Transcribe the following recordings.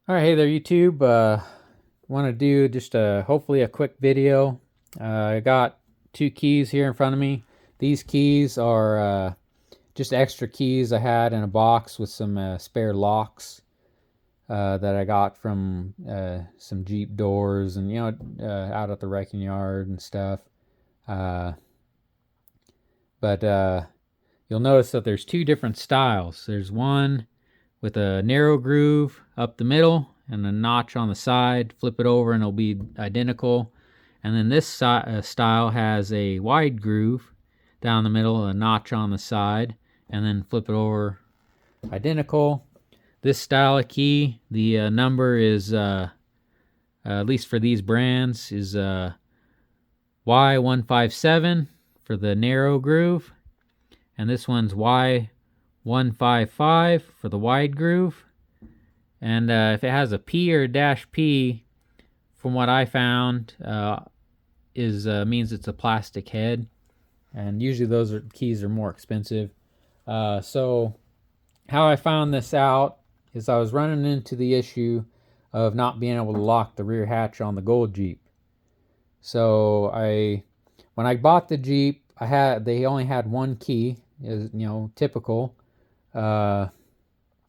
All right, hey there, YouTube. Want to do just hopefully a quick video. I got two keys here in front of me. These keys are just extra keys I had in a box with some spare locks that I got from some Jeep doors and out at the wrecking yard and stuff. Uh, but you'll notice that there's two different styles. There's one with a narrow groove up the middle and a notch on the side. Flip it over and it'll be identical. And then this style has a wide groove down the middle, a notch on the side, and then flip it over, identical. This style of key, the number is, at least for these brands, is Y157 for the narrow groove. And this one's Y155 for the wide groove. And if it has a P or a dash P, from what I found, means it's a plastic head. And usually those keys are more expensive. So how I found this out is I was running into the issue of not being able to lock the rear hatch on the Gold Jeep. So when I bought the Jeep, they only had one key, is typical.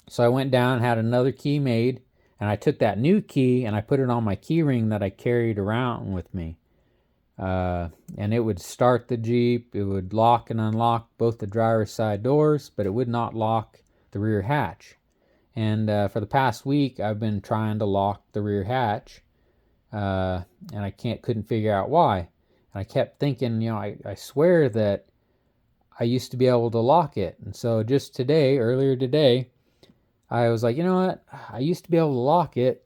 So I went down and had another key made, and I took that new key and I put it on my key ring that I carried around with me. And it would start the Jeep. It would lock and unlock both the driver's side doors, but it would not lock the rear hatch. And for the past week, I've been trying to lock the rear hatch, and I couldn't figure out why. And I kept thinking, I swear that I used to be able to lock it. And so just earlier today, I was like, you know what? I used to be able to lock it.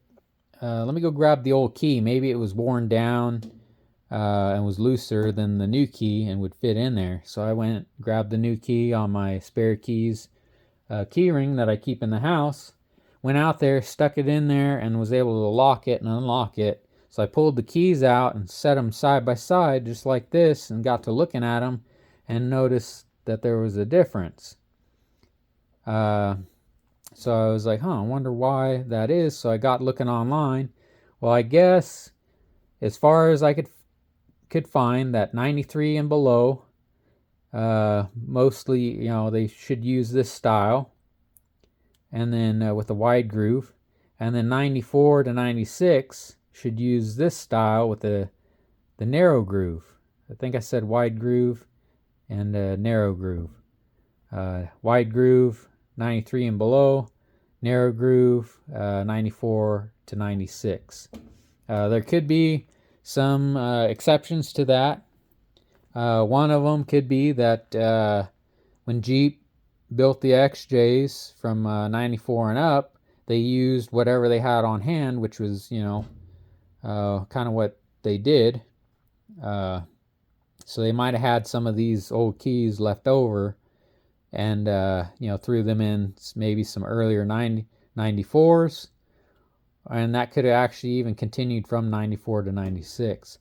Let me go grab the old key. Maybe it was worn down and was looser than the new key and would fit in there. So I went, grabbed the new key on my spare keys key ring that I keep in the house, went out there, stuck it in there, and was able to lock it and unlock it. So I pulled the keys out and set them side by side just like this and got to looking at them and noticed that there was a difference. So I was like, I wonder why that is. So I got looking online. Well, I guess as far as I could find, that 93 and below, mostly, they should use this style, and then with a wide groove, and then 94 to 96 should use this style with the narrow groove. I think I said wide groove and narrow groove. Wide groove 93 and below, narrow groove 94 to 96. There could be some exceptions to that. One of them could be that when Jeep built the XJs from 94 and up, they used whatever they had on hand, which was, kind of what they did. So they might have had some of these old keys left over and, threw them in maybe some earlier 94s. And that could have actually even continued from 94 to 96.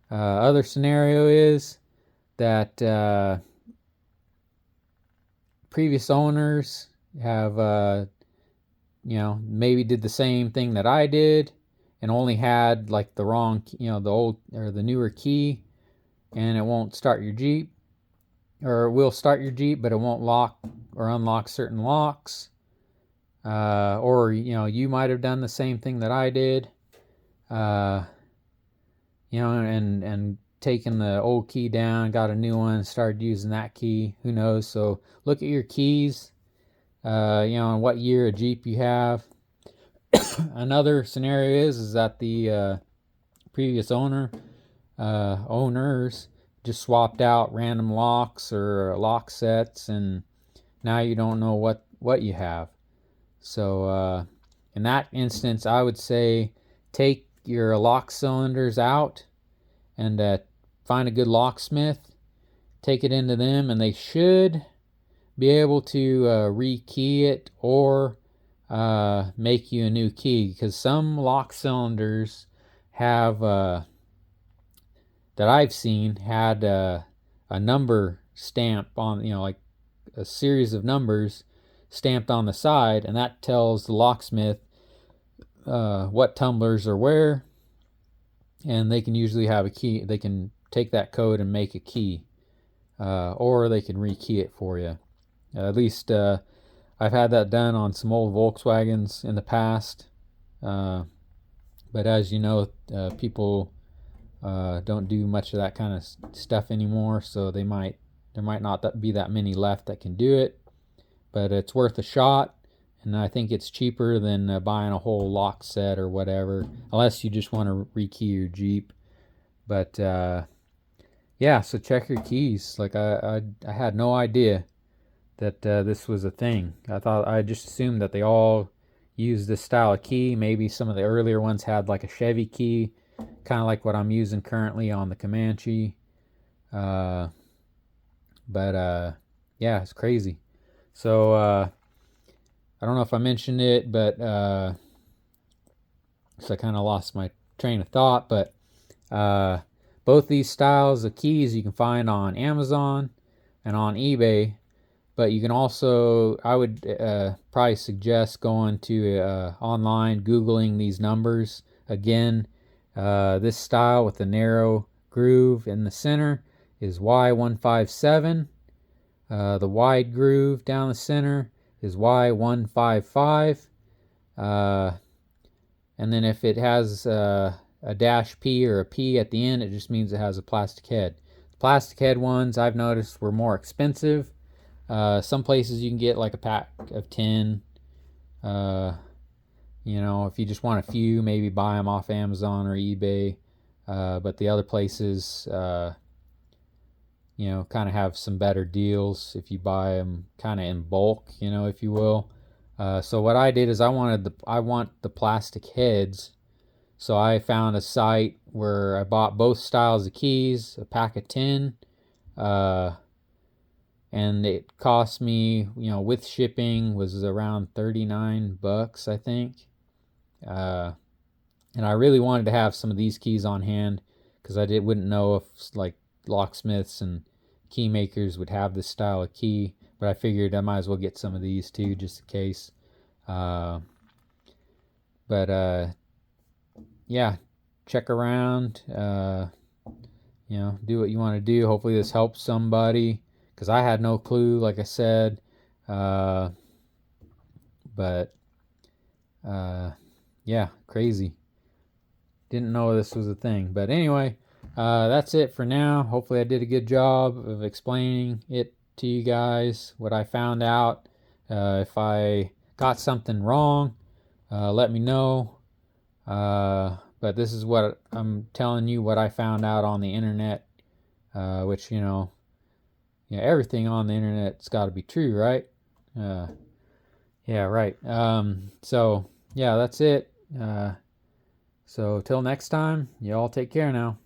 Other scenario is that previous owners have, maybe did the same thing that I did and only had like the wrong, the old or the newer key, and it won't start your Jeep, or it will start your Jeep, but it won't lock or unlock certain locks. Or, you might have done the same thing that I did, and taken the old key down, got a new one, started using that key. Who knows? So look at your keys, and what year of Jeep you have. Another scenario is that the previous owners just swapped out random locks or lock sets, and now you don't know what you have. So in that instance, I would say take your lock cylinders out and find a good locksmith, take it into them, and they should be able to rekey it or make you a new key, because some lock cylinders have that I've seen had a number stamp on, like a series of numbers stamped on the side, and that tells the locksmith what tumblers are where, and they can usually have a key. They can take that code and make a key, or they can rekey it for you. At least I've had that done on some old Volkswagens in the past. But as you know, people don't do much of that kind of stuff anymore, so there might not be that many left that can do it. But it's worth a shot, and I think it's cheaper than buying a whole lock set or whatever, unless you just want to rekey your Jeep. But yeah, so check your keys. Like I had no idea that this was a thing. I just assumed that they all use this style of key. Maybe some of the earlier ones had like a Chevy key, kind of like what I'm using currently on the Comanche. But yeah, it's crazy. So I don't know if I mentioned it, but so I kind of lost my train of thought. But both these styles of keys you can find on Amazon and on eBay. But you can also, I would probably suggest going to online, Googling these numbers. Again, this style with the narrow groove in the center is Y157. The wide groove down the center is Y155. And then if it has a dash P or a P at the end, it just means it has a plastic head. The plastic head ones I've noticed were more expensive. Some places you can get like a pack of 10. If you just want a few, maybe buy them off Amazon or eBay. But the other places, kind of have some better deals if you buy them kind of in bulk, if you will. So what I did is I want the plastic heads. So I found a site where I bought both styles of keys, a pack of 10. And it cost me, with shipping, was around $39, I think. And I really wanted to have some of these keys on hand because I wouldn't know if like locksmiths and key makers would have this style of key. But I figured I might as well get some of these too, just in case. Yeah, check around. Do what you want to do. Hopefully this helps somebody, because I had no clue, like I said. Yeah, crazy. Didn't know this was a thing. But anyway, that's it for now. Hopefully I did a good job of explaining it to you guys, what I found out. If I got something wrong, let me know. But this is what I'm telling you, what I found out on the internet, which, everything on the internet's got to be true, right? Yeah, right. So yeah, that's it. So till next time, y'all take care now.